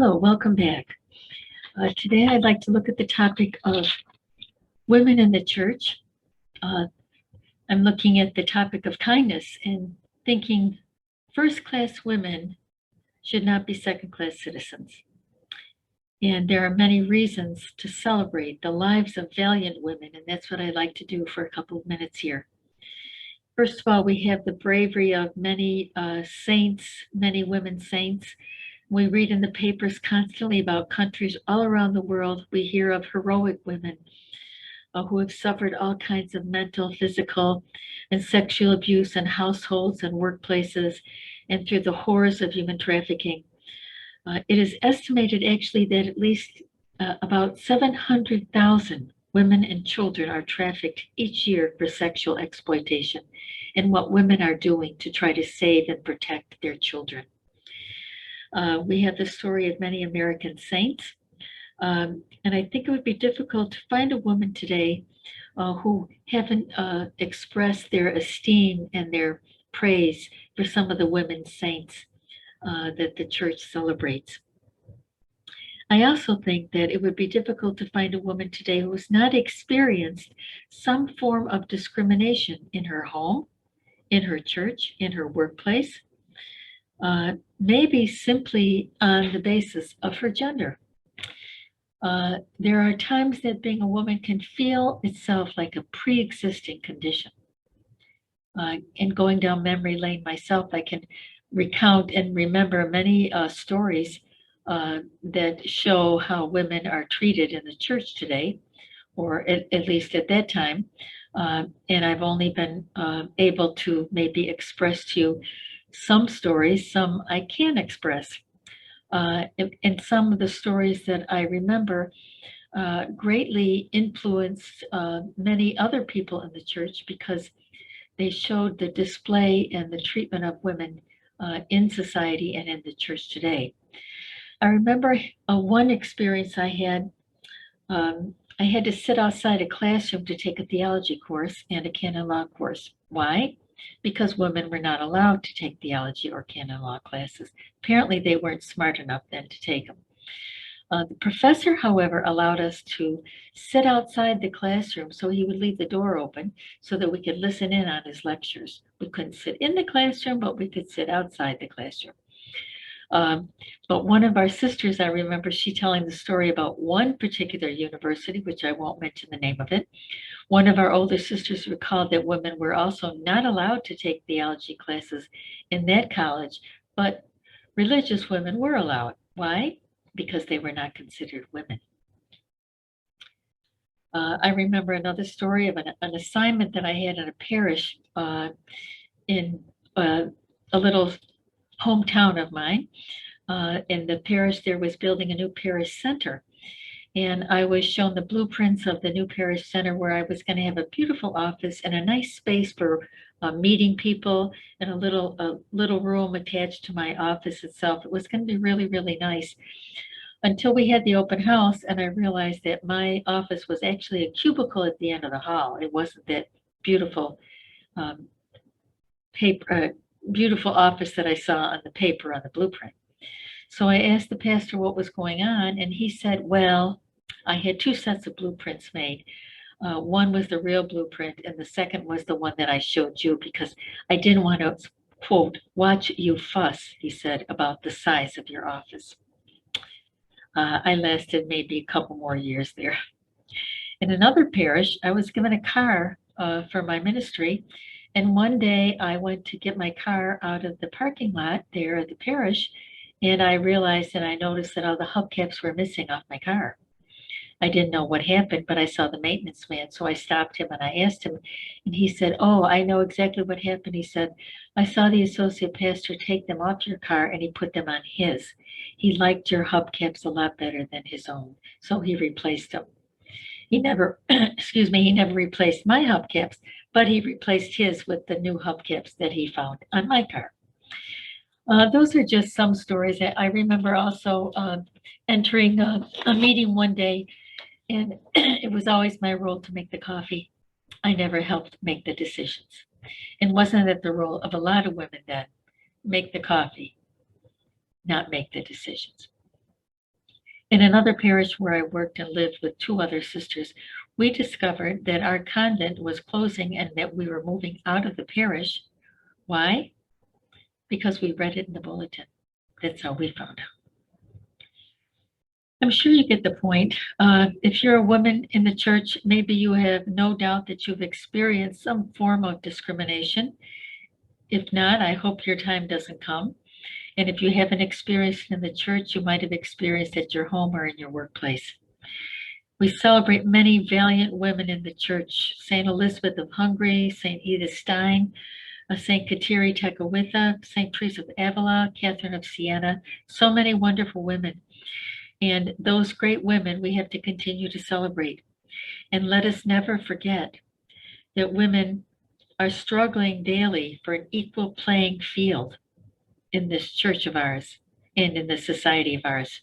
Hello, welcome back. Today I'd like to look at the topic of women in the church. I'm looking at the topic of kindness and thinking first-class women should not be second-class citizens. And there are many reasons to celebrate the lives of valiant women, and that's what I'd like to do for a couple of minutes here. First of all, we have the bravery of many saints, many women saints. We read in the papers constantly about countries all around the world. We hear of heroic women who have suffered all kinds of mental, physical, and sexual abuse in households and workplaces and through the horrors of human trafficking. It is estimated actually that at least about 700,000 women and children are trafficked each year for sexual exploitation, and what women are doing to try to save and protect their children. We have the story of many American saints, and I think it would be difficult to find a woman today who haven't expressed their esteem and their praise for some of the women saints that the church celebrates. I also think that it would be difficult to find a woman today who has not experienced some form of discrimination in her home, in her church, in her workplace, maybe simply on the basis of her gender. There are times that being a woman can feel itself like a pre-existing condition. And going down memory lane myself, I can recount and remember many stories that show how women are treated in the church today, or at least at that time. And I've only been able to maybe express to you some stories, some I can express. And some of the stories that I remember greatly influenced many other people in the church because they showed the display and the treatment of women in society and in the church today. I remember one experience I had. I had to sit outside a classroom to take a theology course and a canon law course. Why? Because women were not allowed to take theology or canon law classes. Apparently, they weren't smart enough then to take them. The professor, however, allowed us to sit outside the classroom, so he would leave the door open so that we could listen in on his lectures. We couldn't sit in the classroom, but we could sit outside the classroom. But one of our sisters, I remember she telling the story about one particular university, which I won't mention the name of it. One of our older sisters recalled that women were also not allowed to take theology classes in that college, but religious women were allowed. Why? Because they were not considered women. I remember another story of an assignment that I had in a parish in a little hometown of mine. In the parish, there was building a new parish center. And I was shown the blueprints of the new parish center where I was going to have a beautiful office and a nice space for meeting people and a little room attached to my office itself. It was going to be really, really nice until we had the open house and I realized that my office was actually a cubicle at the end of the hall. It wasn't that beautiful beautiful office that I saw on the paper on the blueprint. So I asked the pastor what was going on, and he said, well, I had two sets of blueprints made. One was the real blueprint, and the second was the one that I showed you because I didn't want to, quote, watch you fuss, he said, about the size of your office. I lasted maybe a couple more years there. In another parish, I was given a car for my ministry, and one day I went to get my car out of the parking lot there at the parish, and I realized and I noticed that all the hubcaps were missing off my car. I didn't know what happened, but I saw the maintenance man, so I stopped him and I asked him, and he said, oh, I know exactly what happened. He said, I saw the associate pastor take them off your car and he put them on his. He liked your hubcaps a lot better than his own, so he replaced them. He never, he never replaced my hubcaps, but he replaced his with the new hubcaps that he found on my car. Those are just some stories. I remember also entering a meeting one day, and it was always my role to make the coffee. I never helped make the decisions. And wasn't it the role of a lot of women then? Make the coffee, not make the decisions. In another parish where I worked and lived with two other sisters, we discovered that our convent was closing and that we were moving out of the parish. Why? Because we read it in the bulletin. That's how we found out. I'm sure you get the point. If you're a woman in the church, maybe you have no doubt that you've experienced some form of discrimination. If not, I hope your time doesn't come. And if you haven't experienced it in the church, you might have experienced it at your home or in your workplace. We celebrate many valiant women in the church: St. Elizabeth of Hungary, St. Edith Stein, St. Kateri Tekakwitha, St. Teresa of Avila, Catherine of Siena, so many wonderful women. And those great women we have to continue to celebrate. And let us never forget that women are struggling daily for an equal playing field in this church of ours and in this society of ours.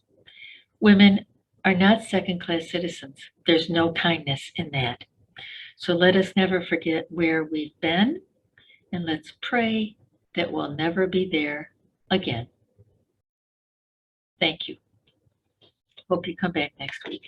Women are not second-class citizens. There's no kindness in that. So let us never forget where we've been, and let's pray that we'll never be there again. Thank you. Hope you come back next week.